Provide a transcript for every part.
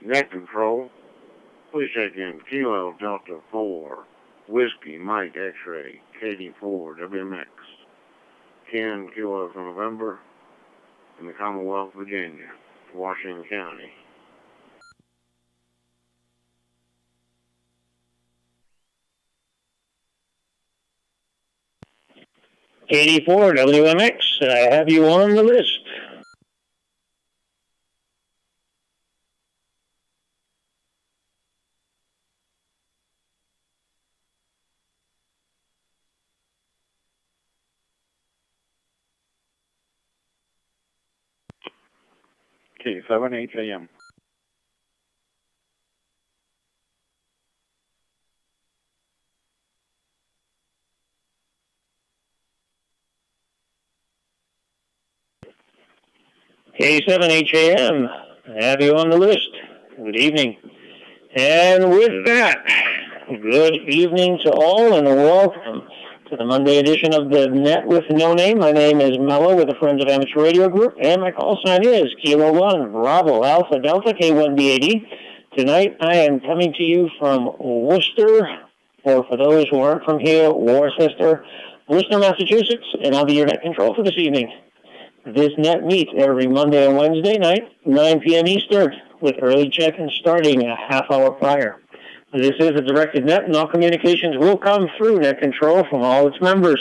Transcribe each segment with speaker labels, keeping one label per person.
Speaker 1: Net control. Please check in Kilo Delta 4, Whiskey Mike X-Ray, KD4 WMX, 10 Kilo for November, in the Commonwealth, Virginia, Washington County.
Speaker 2: KD4 WMX, I have you on the list.
Speaker 3: K7HAM.
Speaker 2: K7HAM, I have you on the list. Good evening. And with that, good evening to all and welcome to the Monday edition of the Net with No Name. My name is Mello with the Friends of Amateur Radio Group, and my call sign is Kilo 1 Bravo Alpha Delta K1BAD. Tonight I am coming to you from Worcester, or for those who aren't from here, Worcester, Massachusetts, and I'll be your net control for this evening. This net meets every Monday and Wednesday night, 9 p.m. Eastern, with early check-in starting a half hour prior. This is a directed net, and all communications will come through net control from all its members.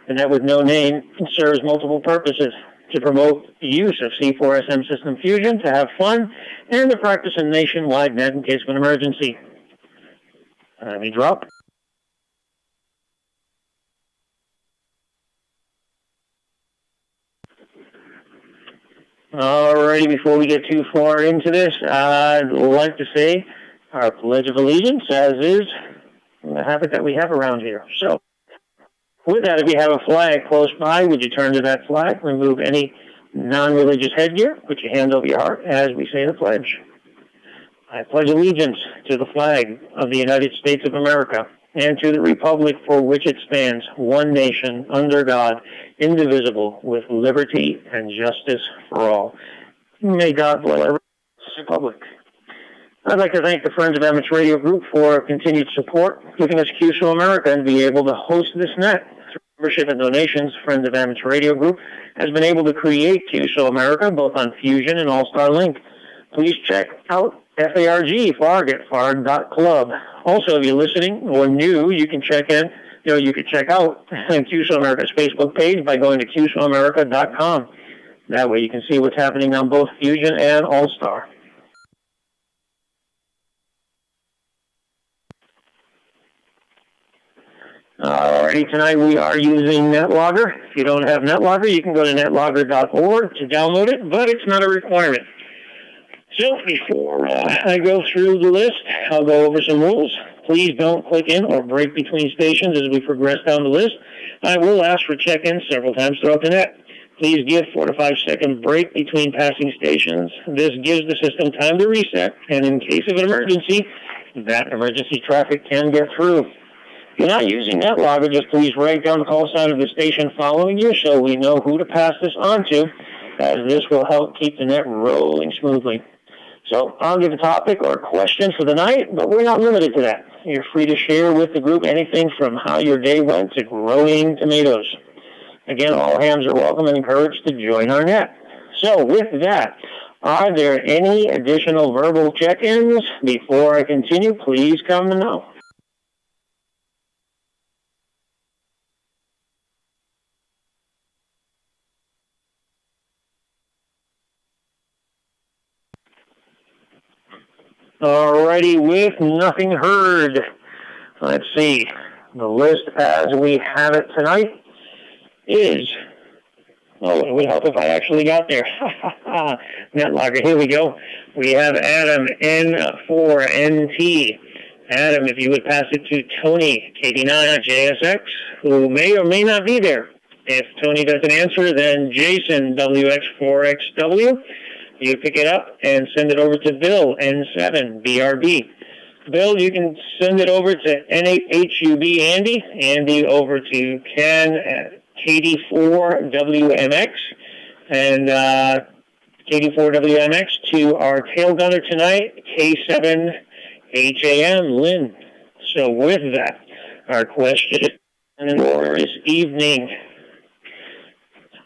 Speaker 2: The net with no name serves multiple purposes: to promote the use of C4SM system fusion, to have fun, and to practice a nationwide net in case of an emergency. Let me drop. Alrighty, before we get too far into this, I'd like to say our Pledge of Allegiance, as is the habit that we have around here. So, with that, if you have a flag close by, would you turn to that flag, remove any non-religious headgear, put your hand over your heart as we say the pledge. I pledge allegiance to the flag of the United States of America and to the republic for which it stands, one nation, under God, indivisible, with liberty and justice for all. May God bless this republic. I'd like to thank the Friends of Amateur Radio Group for continued support, giving us QSO America and be able to host this net. Through membership and donations, Friends of Amateur Radio Group has been able to create QSO America, both on Fusion and All-Star Link. Please check out FARG at farg.club. Also, if you're listening or new, you can check out QSO America's Facebook page by going to QSOAmerica.com. That way you can see what's happening on both Fusion and All-Star. Alrighty, tonight we are using NetLogger. If you don't have NetLogger, you can go to netlogger.org to download it, but it's not a requirement. So before I go through the list, I'll go over some rules. Please don't click in or break between stations as we progress down the list. I will ask for check-ins several times throughout the net. Please give 4 to 5 second break between passing stations. This gives the system time to reset, and in case of an emergency, that emergency traffic can get through. If you're not using NetLogger, just please write down the call sign of the station following you so we know who to pass this on to, as this will help keep the net rolling smoothly. So I'll give a topic or a question for the night, but we're not limited to that. You're free to share with the group anything from how your day went to growing tomatoes. Again, all hands are welcome and encouraged to join our net. So with that, are there any additional verbal check-ins? Before I continue, please come to know. Alrighty, with nothing heard. Let's see. The list as we have it tonight is, it would help if I actually got there. NetLogger, here we go. We have Adam N4NT. Adam, if you would pass it to Tony, KD9JSX, who may or may not be there. If Tony doesn't answer, then Jason, WX4XW. You pick it up and send it over to Bill, N7BRB. Bill, you can send it over to N8HUB Andy. Andy over to Ken at KD4WMX. And KD4WMX to our tail gunner tonight, K7HAM, Lynn. So with that, our question for this evening,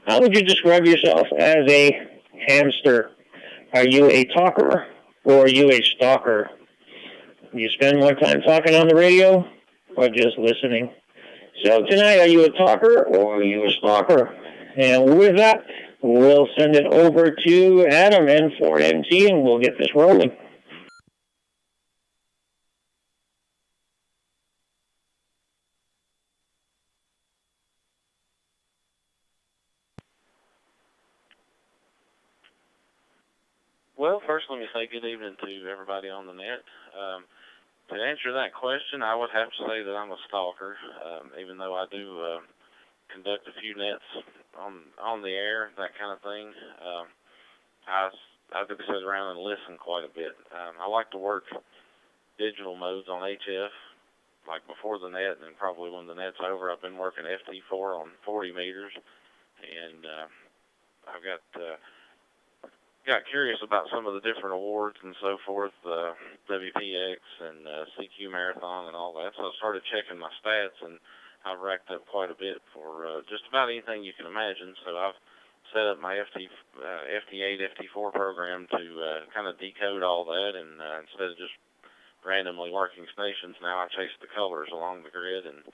Speaker 2: how would you describe yourself as a hamster? Are you a talker or are you a stalker? Do you spend more time talking on the radio or just listening? So tonight, are you a talker or are you a stalker? And with that, we'll send it over to Adam and Fort MT, and we'll get this rolling.
Speaker 3: Well, first let me say good evening to everybody on the net. To answer that question, I would have to say that I'm a stalker, even though I do conduct a few nets on the air, that kind of thing. I do sit around and listen quite a bit. I like to work digital modes on HF, like before the net, and probably when the net's over. I've been working FT4 on 40 meters, and I've got curious about some of the different awards and so forth, WPX and CQ Marathon and all that. So I started checking my stats, and I've racked up quite a bit for just about anything you can imagine. So I've set up my FT8, FT4 program to kind of decode all that, and instead of just randomly working stations, now I chase the colors along the grid, and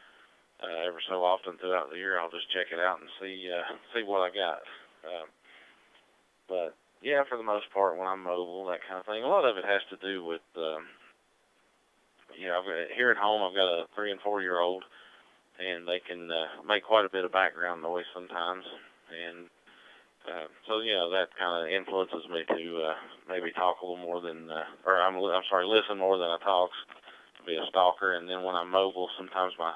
Speaker 3: every so often throughout the year I'll just check it out and see what I got. But yeah, for the most part, when I'm mobile, that kind of thing, a lot of it has to do with, here at home I've got a 3- and 4-year-old, and they can make quite a bit of background noise sometimes, and so that kind of influences me to maybe talk a little more than, listen more than I talk, to be a stalker. And then when I'm mobile, sometimes my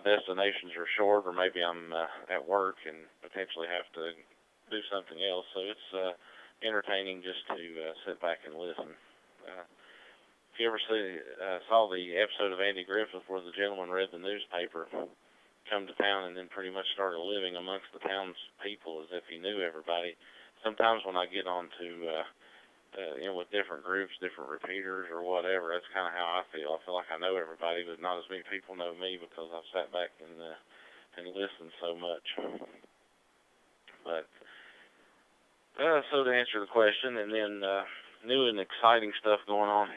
Speaker 3: destinations are short, or maybe I'm at work and potentially have to do something else, so it's entertaining just to sit back and listen. If you ever saw the episode of Andy Griffith where the gentleman read the newspaper, come to town, and then pretty much started living amongst the town's people as if he knew everybody, sometimes when I get on to, with different groups, different repeaters or whatever, that's kind of how I feel. I feel like I know everybody, but not as many people know me because I've sat back and listened so much. But so to answer the question, and then new and exciting stuff going on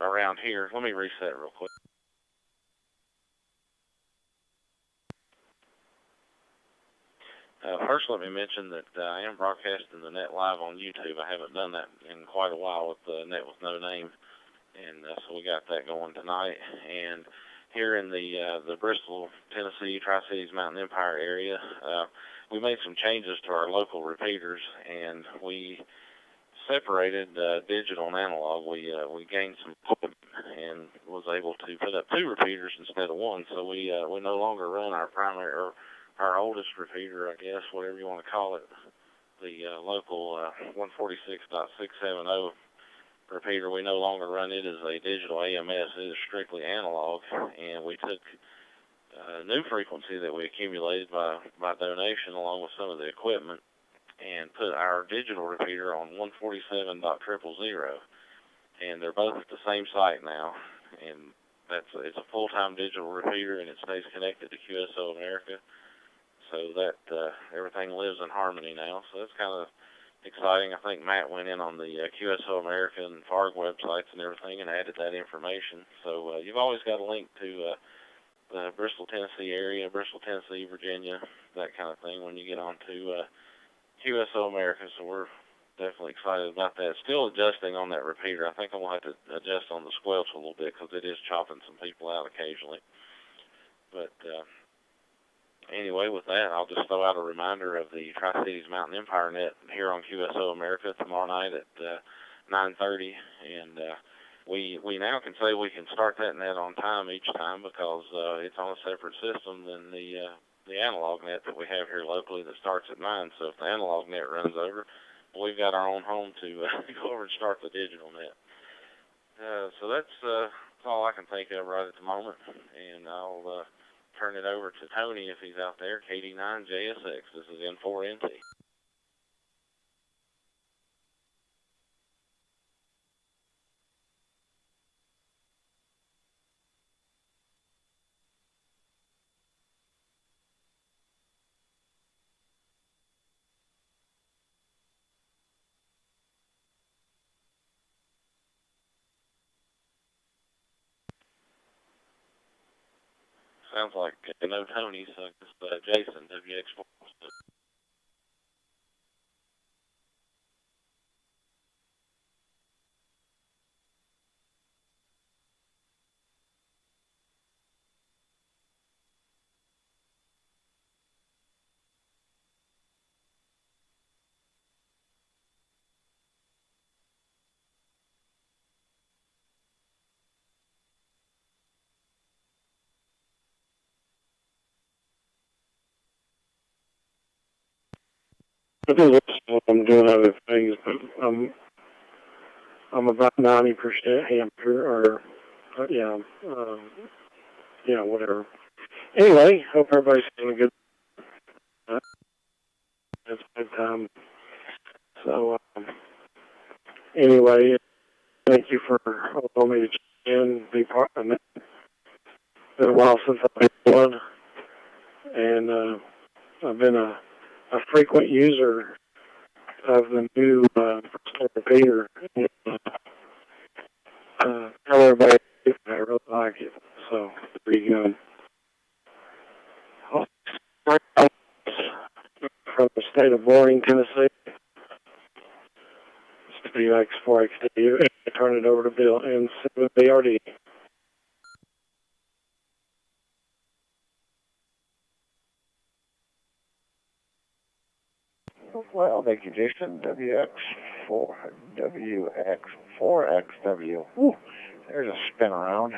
Speaker 3: around here. Let me reset real quick. First, let me mention that I am broadcasting the net live on YouTube. I haven't done that in quite a while with the net with no name, and so we got that going tonight. And here in the Bristol, Tennessee, Tri-Cities Mountain Empire area, we made some changes to our local repeaters, and we separated digital and analog. We gained some equipment and was able to put up 2 repeaters instead of 1. So we no longer run our primary, or our oldest repeater, I guess, whatever you want to call it, the local 146.670 repeater. We no longer run it as a digital AMS. It is strictly analog, and we took new frequency that we accumulated by donation along with some of the equipment and put our digital repeater on 147.000, and they're both at the same site now, and it's a full-time digital repeater, and it stays connected to QSO America, so that everything lives in harmony now. So that's kind of exciting. I think Matt went in on the QSO America and FARG websites and everything and added that information. So you've always got a link to the Bristol, Tennessee area, Bristol, Tennessee, Virginia, that kind of thing when you get on to QSO America. So we're definitely excited about that. Still adjusting on that repeater. I think I'm going to have to adjust on the squelch a little bit because it is chopping some people out occasionally. But anyway, with that, I'll just throw out a reminder of the Tri-Cities Mountain Empire net here on QSO America tomorrow night at 9:30, and we now can say we can start that net on time each time because it's on a separate system than the analog net that we have here locally that starts at 9. So if the analog net runs over, we've got our own home to go over and start the digital net. So that's all I can think of right at the moment, and I'll turn it over to Tony if he's out there. KD9JSX. This is N4NT. sounds like no Tony, so it's Jason, WX4.
Speaker 1: I'm doing other things, but I'm about 90% hamster, or whatever. Anyway, hope everybody's having a good. It's a good time. So anyway, thank you for allowing me to check in, be part of it. It's been a while since I've been one, and I've been a frequent user of the new personal repeater. Tell everybody I really like it. So there you go. From the state of Boring, Tennessee. It's WX4XW. I turn it over to Bill and BRD.
Speaker 4: Well, thank you, Jason. WX4XW. Whew, there's a spin around.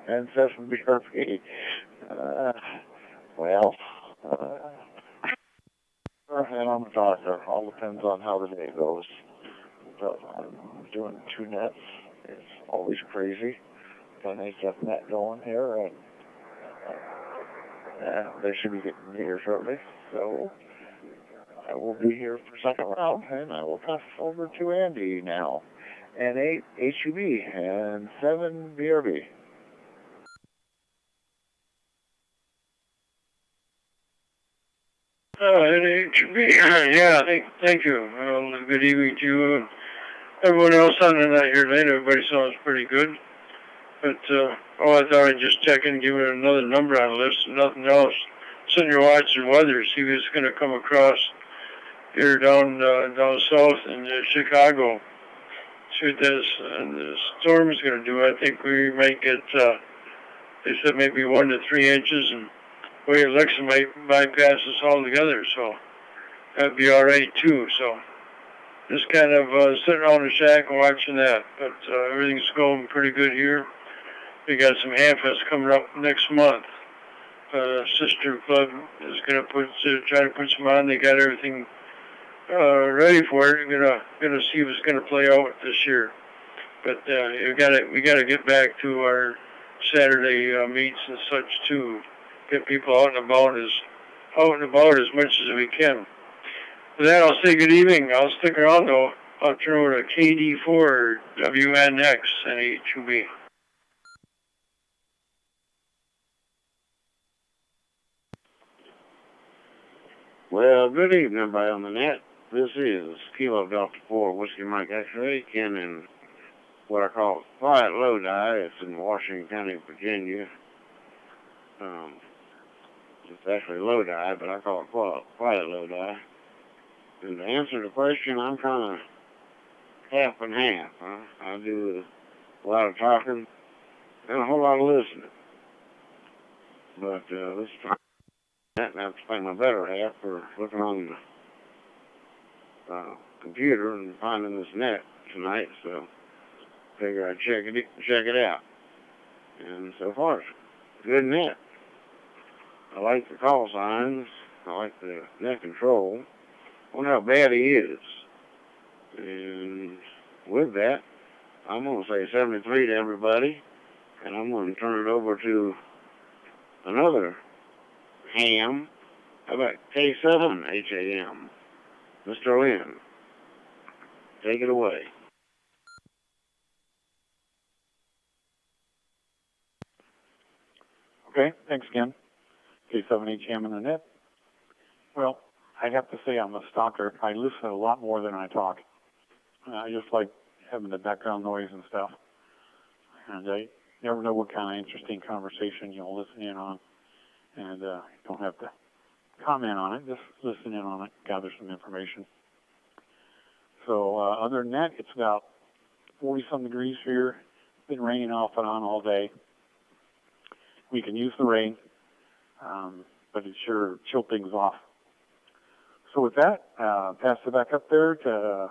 Speaker 4: And 7BRP. Well, and I'm a doctor. All depends on how the day goes. But I'm doing 2 nets. It's always crazy. Got an HF net going here, and they should be getting here shortly. So I will be here for second round, and I will pass over to Andy now. And 8 HUB and 7 BRB.
Speaker 2: Yeah, thank you. Well, good evening to you and everyone else on the night here tonight. Everybody sounds pretty good. But I thought I'd just check in and give it another number on the list and nothing else. Sitting here watching weather, see what's going to come across here down south in Chicago. See what the storm is going to do. I think we might get, they said maybe 1 to 3 inches, and the way it looks, it might bypass us altogether. So that'd be all right too. So just kind of sitting around the shack and watching that. But everything's going pretty good here. We got some Hamfests coming up next month. Sister Club is going to try to put some on. They got everything ready for it. We're gonna see what's going to play out this year. But we got to get back to our Saturday meets and such too. Get people out and about as much as we can. With that, I'll say good evening. I'll stick around though. I'll turn over to KD4 WNX and HUB.
Speaker 1: Well, good evening, everybody on the net. This is Kilo Delta 4 Whiskey Mike X-Ray, Ken in what I call Quiet Lodi. It's in Washington County, Virginia. It's actually Lodi, but I call it Quiet Lodi. And to answer the question, I'm kind of half and half. I do a lot of talking and a whole lot of listening. But this time, I have to thank my better half for looking on the computer and finding this net tonight, so figure I'd check it out. And so far, it's a good net. I like the call signs. I like the net control. I wonder how bad he is. And with that, I'm going to say 73 to everybody, and I'm going to turn it over to another ham. How about K7 HAM? Mr. Lynn, take it away.
Speaker 5: Okay, thanks again. K7HM in the net. Well, I'd have to say I'm a stalker. I listen a lot more than I talk. I just like having the background noise and stuff. And never know what kind of interesting conversation you'll listen in on. And you don't have to comment on it, just listen in on it, gather some information. So other than that, it's about 40-some degrees here. It's been raining off and on all day. We can use the rain, but it sure chilled things off. So with that, pass it back up there to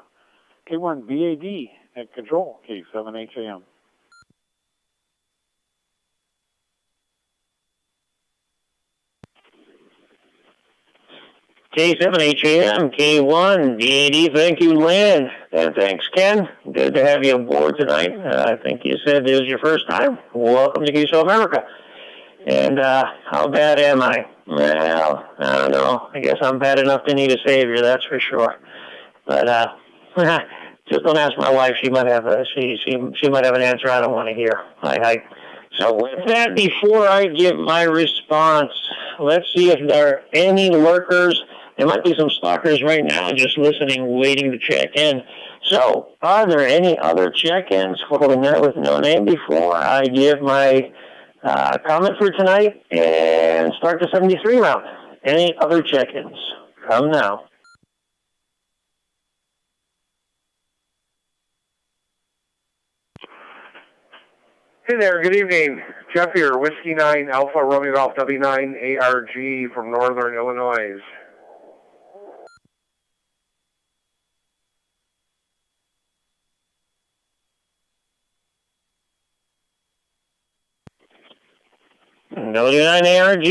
Speaker 5: K1 BAD at Control, K7HAM.
Speaker 2: K7HAM, K1, BAD, thank you, Lynn. And thanks, Ken. Good to have you aboard tonight. I think you said this is your first time. Welcome to QSO America. And how bad am I? Well, I don't know. I guess I'm bad enough to need a savior, that's for sure. But just don't ask my wife. She might have she might have an answer I don't want to hear. So with that, before I give my response, let's see if there are any lurkers. There might be some stalkers right now just listening, waiting to check in. So, are there any other check-ins for the Net with No Name before I give my comment for tonight and start the 73 round? Any other check-ins? Come now.
Speaker 6: Hey there, good evening. Jeff here, Whiskey 9 Alpha Romeo Golf W9 ARG from Northern Illinois.
Speaker 2: W9 ARG,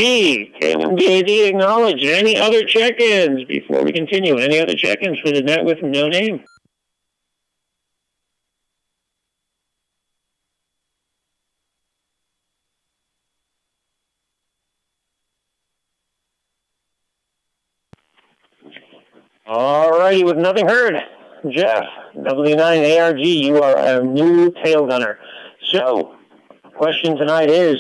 Speaker 2: KMBAD acknowledged. Any other check-ins before we continue? Any other check-ins for the Net with No Name? Alrighty, with nothing heard, Jeff, W9 ARG, you are a new tail gunner. So, question tonight is,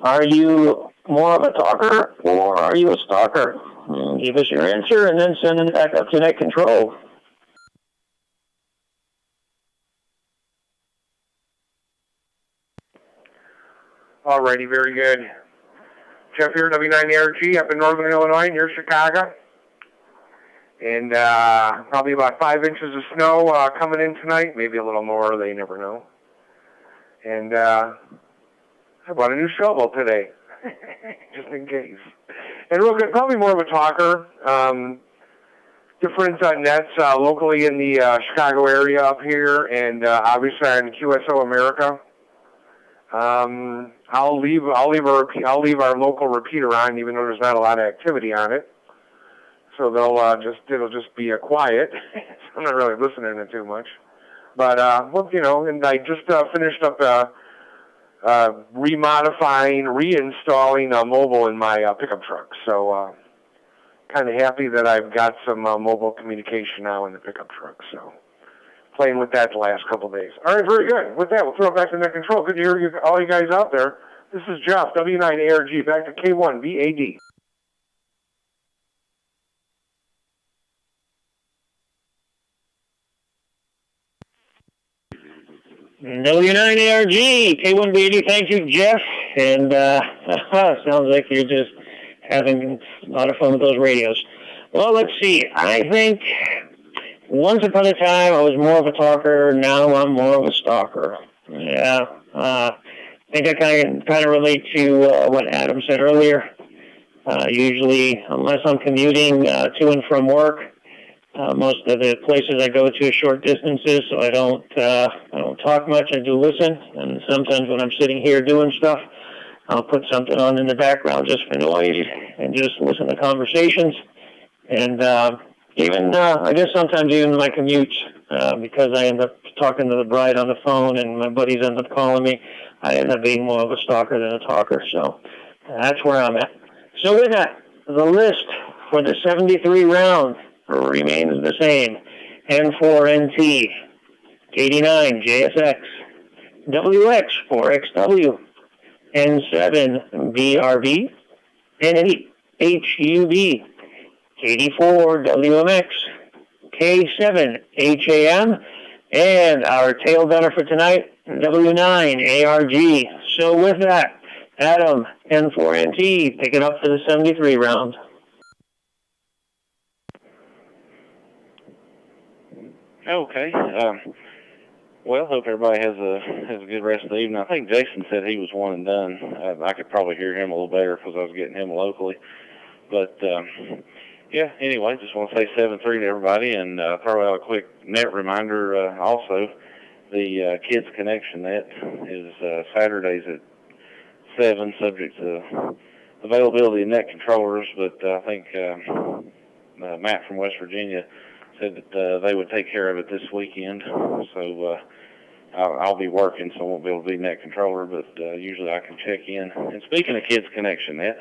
Speaker 2: are you more of a talker or are you a stalker? Give us your answer and then send it back up to Net Control.
Speaker 6: Alrighty, very good. Jeff here, W9 ARG up in Northern Illinois near Chicago. And probably about 5 inches of snow coming in tonight, maybe a little more, they never know. And I bought a new shovel today, just in case. And real good, probably more of a talker. Different nets locally in the Chicago area up here, and obviously on QSO America. I'll leave our local repeater on, even though there's not a lot of activity on it. So it'll just be quiet. I'm not really listening to too much. But, well, you know, and I just finished up reinstalling a mobile in my pickup truck. So, kind of happy that I've got some mobile communication now in the pickup truck. So, playing with that the last couple of days. All right, very good. With that, we'll throw it back to Net Control. Good to hear you, all you guys out there. This is Jeff, W9 ARG, back to K1 BAD.
Speaker 2: W9 ARG, K1BAD, thank you, Jeff. And sounds like you're just having a lot of fun with those radios. Well, let's see. I think once upon a time I was more of a talker. Now I'm more of a stalker. Yeah. I think I kind of relate to what Adam said earlier. Usually, unless I'm commuting to and from work, most of the places I go to are short distances, so I don't talk much. I do listen, and sometimes when I'm sitting here doing stuff, I'll put something on in the background just for noise and just listen to conversations. And even I guess sometimes even my commutes, because I end up talking to the bride on the phone and my buddies end up calling me, I end up being more of a stalker than a talker. So that's where I'm at. So with that, the list for the 73 round remains the same. N4NT, 89 JSX, WX 4XW, N7 BRB, N8 HUB, 84 WMX, K7 HAM, and our tail gunner for tonight, W9 ARG. So with that, Adam, N4NT, picking up for the 73 round.
Speaker 3: Okay. Well, hope everybody has a good rest of the evening. I think Jason said he was one and done. I could probably hear him a little better because I was getting him locally. But yeah. Anyway, just want to say 7-3 to everybody and throw out a quick net reminder. Also, the Kids Connection Net is Saturdays at 7, subject to availability of net controllers. But I think Matt from West Virginia said that they would take care of it this weekend. So I'll be working, so I won't be able to be net controller, but usually I can check in. And speaking of Kids Connection Net,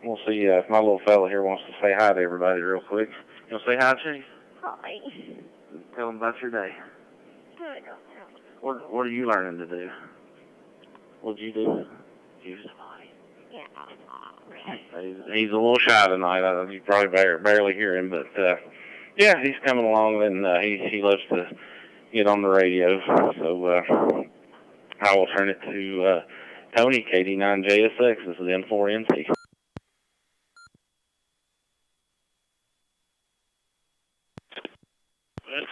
Speaker 3: we'll see if my little fella here wants to say hi to everybody real quick. You want to say hi, Jenny?
Speaker 7: Hi.
Speaker 3: Tell them about your day.
Speaker 7: Good.
Speaker 3: What are you learning to do? What did you do? He's a little shy tonight. You probably barely hear him, but yeah, he's coming along, and he loves to get on the radio. So I will turn it to Tony, KD9JSX. This is N4NT.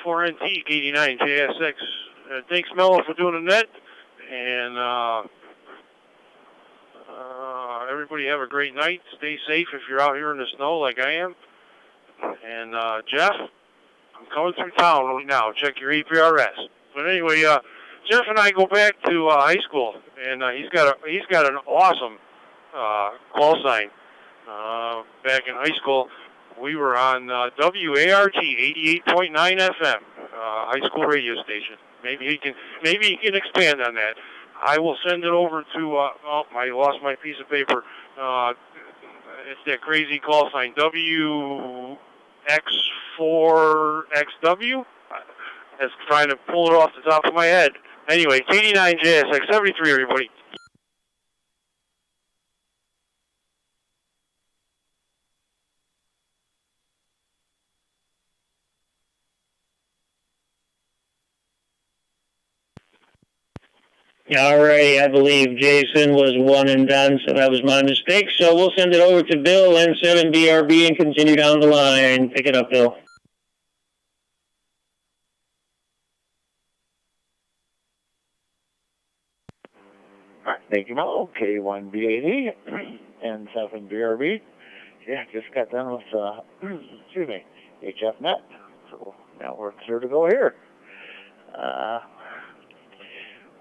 Speaker 8: N4NT, KD9JSX. Thanks, Mello, for doing the net. And everybody have a great night. Stay safe if you're out here in the snow like I am. And Jeff, I'm coming through town right now. Check your APRS. But anyway, Jeff and I go back to high school, and he's got an awesome call sign. Back in high school, we were on WART 88.9 FM, high school radio station. Maybe he can expand on that. I will send it over to. I lost my piece of paper. It's that crazy call sign WX4XW. That's trying to pull it off the top of my head. Anyway, KD9JSX 73, everybody.
Speaker 2: All right, I believe Jason was one and done, so that was my mistake. So we'll send it over to Bill, N7BRB, and continue down the line. Pick it up, Bill.
Speaker 4: Thank you, Mel. K1B80 and 7BRB. Yeah, just got done with, excuse me, HFNet. So now we're clear to go here.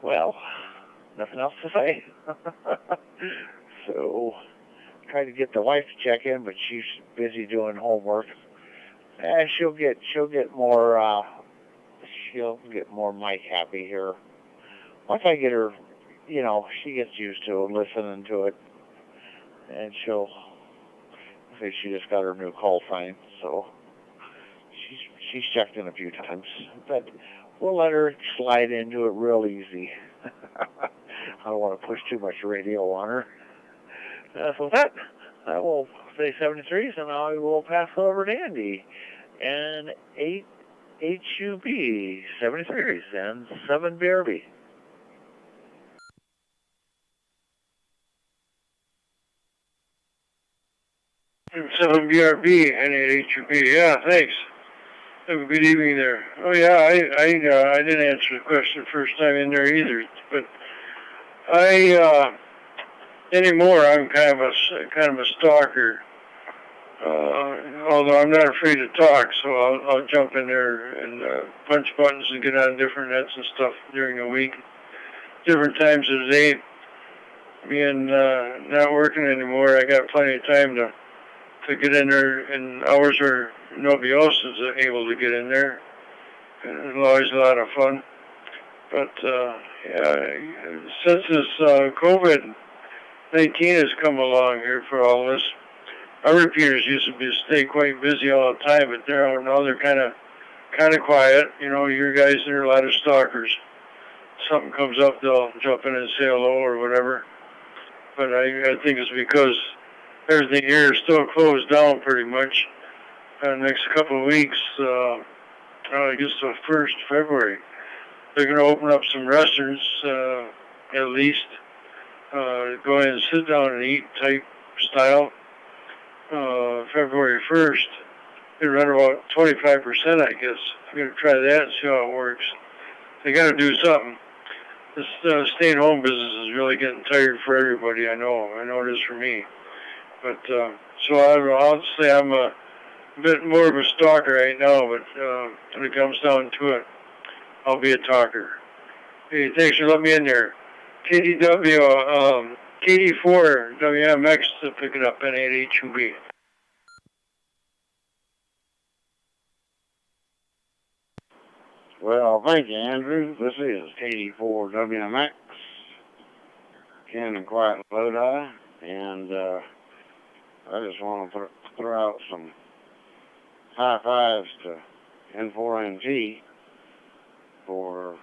Speaker 4: Well, nothing else to say. So, tried to get the wife to check in, but she's busy doing homework. And she'll get more Mike happy here. Once I get her, you know, she gets used to listening to it, and she'll say she just got her new call sign, so she's checked in a few times, but we'll let her slide into it real easy. I don't want to push too much radio on her. So with that, I will say 73s, and I will pass over to Andy. And 8 HUB, 73s, and 7 BRB.
Speaker 8: 7 BRB and 8 HUB. Yeah, thanks. Have a good evening there. Oh yeah, I didn't answer the question first time in there either, but anymore I'm kind of a stalker. Although I'm not afraid to talk, so I'll jump in there and punch buttons and get on different nets and stuff during the week, different times of the day. Being not working anymore, I got plenty of time to get in there in hours where nobody else is able to get in there. And it's always a lot of fun. But yeah, since this COVID-19 has come along here for all of us, our repeaters used to stay quite busy all the time, but now they're kind of quiet. You know, your guys, there are a lot of stalkers. Something comes up, they'll jump in and say hello or whatever. But I think it's because everything here is still closed down pretty much. The next couple of weeks, I guess the 1st February, they're going to open up some restaurants, at least. Go in and sit down and eat type style. February 1st. They run about 25%, I guess. I'm going to try that and see how it works. They got to do something. This stay-at-home business is really getting tired for everybody. I know it is for me. But so I'll say I'm a bit more of a stalker right now. But when it comes down to it, I'll be a talker. Hey, thanks for letting me in there. KD4 WMX to pick it up, N8HUB.
Speaker 1: Well, thank you, Andrew. This is KD4 WMX, Ken and Quiet Lodi, and I just want to throw out some high fives to N4NG for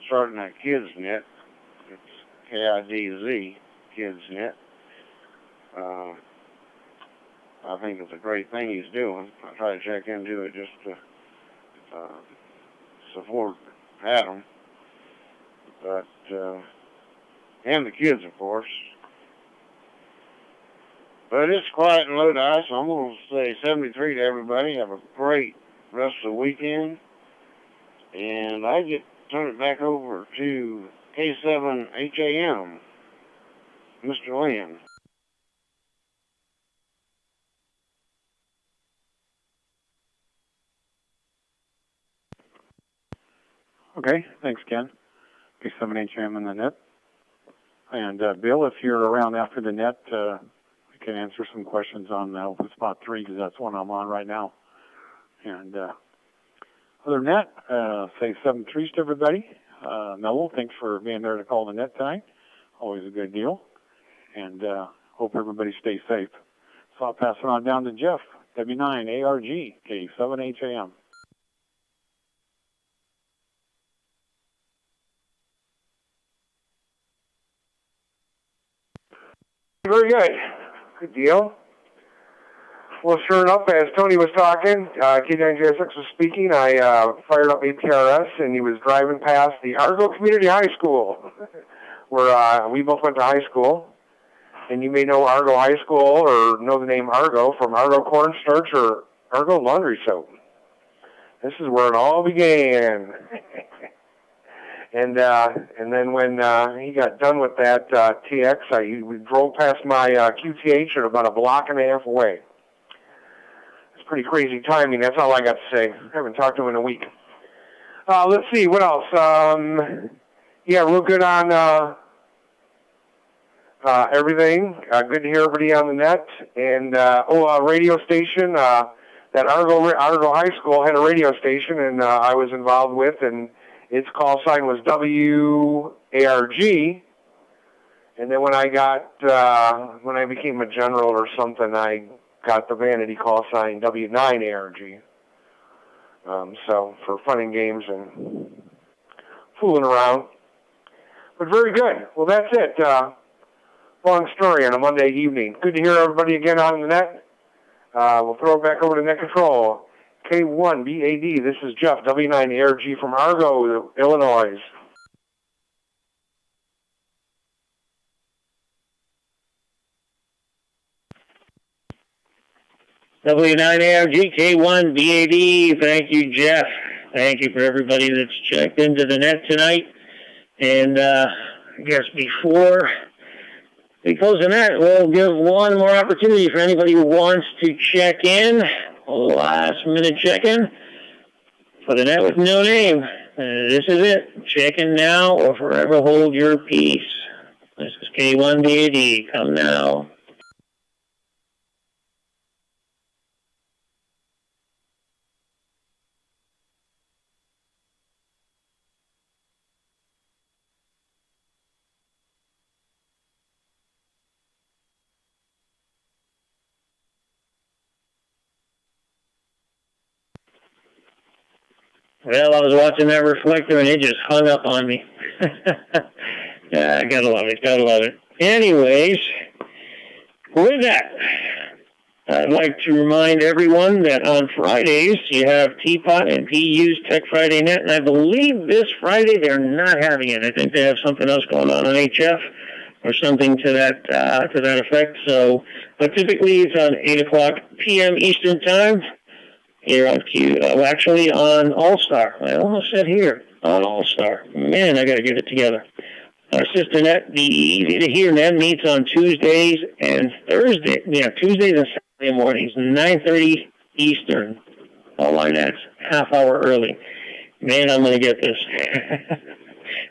Speaker 1: starting that KidsNet. It's KIDZ, KidsNet. I think it's a great thing he's doing. I try to check into it just to support Adam, but and the kids, of course. But it's quiet in Lodi, so I'm going to say 73 to everybody. Have a great rest of the weekend, and I get to turn it back over to K7HAM, Mr. Lynn.
Speaker 5: Okay, thanks, Ken. K7HM in the net. And Bill, if you're around after the net, I can answer some questions on Open Spot 3 because that's one I'm on right now. And other than that, say 7-3 to everybody. Mello, thanks for being there to call the net tonight. Always a good deal. And hope everybody stays safe. So I'll pass it on down to Jeff, W9ARG, K7HAM.
Speaker 6: Very good. Good deal. Well, sure enough, as Tony was talking, K9JSX was speaking, I fired up APRS, and he was driving past the Argo Community High School, where we both went to high school. And you may know Argo High School or know the name Argo from Argo Cornstarch or Argo Laundry Soap. This is where it all began. And then when he got done with that TX, we drove past my QTH at about a block and a half away. It's pretty crazy timing. That's all I got to say. I haven't talked to him in a week. Let's see, what else? Yeah, real good on everything. Good to hear everybody on the net. And, radio station. That Argo High School had a radio station, and I was involved with, and its call sign was WARG, and then when I became a general or something, I got the vanity call sign W9ARG. So for fun and games and fooling around. But very good. Well, that's it. Long story on a Monday evening. Good to hear everybody again on the net. We'll throw it back over to Net Control. K1BAD, this is Jeff, W9ARG from Argo, Illinois.
Speaker 2: W9ARG, K1BAD, thank you, Jeff. Thank you for everybody that's checked into the net tonight. And I guess before we close the net, we'll give one more opportunity for anybody who wants to check in. Last minute check-in for the net with no name. This is it. Check in now or forever hold your peace. This is K1BAD. Come now. Well, I was watching that reflector and it just hung up on me. Yeah, gotta love it. Anyways, with that, I'd like to remind everyone that on Fridays you have Teapot and PU's Tech Friday Net, and I believe this Friday they're not having it. I think they have something else going on HF or something to that effect. So, but typically it's on 8:00 p.m. Eastern Time here on actually on All Star. I almost said here on All Star. Man, I got to get it together. Our sister net, the Easy to Hear net, meets on Tuesdays and Thursdays. Yeah, Tuesdays and Saturday mornings, 9:30 Eastern. All our nets, half hour early. Man, I'm going to get this.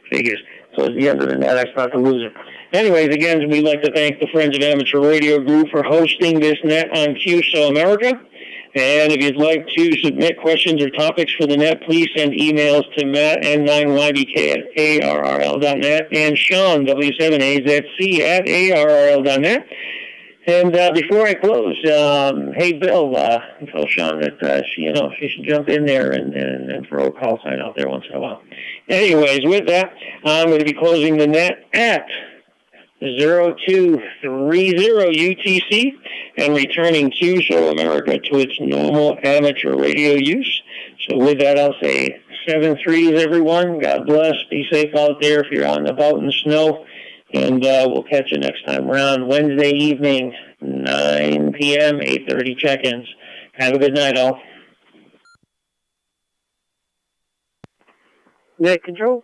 Speaker 2: Figures. So at the end of the net, I start to lose it. Anyways, again, we'd like to thank the Friends of Amateur Radio Group for hosting this net on QSO America. And if you'd like to submit questions or topics for the net, please send emails to Matt, N9YBK@ARRL.net, and Sean, W7AZC, @ARRL.net. And before I close, hey, Bill, tell Sean that she should jump in there and throw a call sign out there once in a while. Anyways, with that, I'm going to be closing the net at 0230 UTC and returning QSO America to its normal amateur radio use. So with that, I'll say 7 threes, everyone. God bless. Be safe out there if you're out and about in the snow. And we'll catch you next time around Wednesday evening, 9 p.m., 8:30 check-ins. Have a good night, all.
Speaker 6: Net control.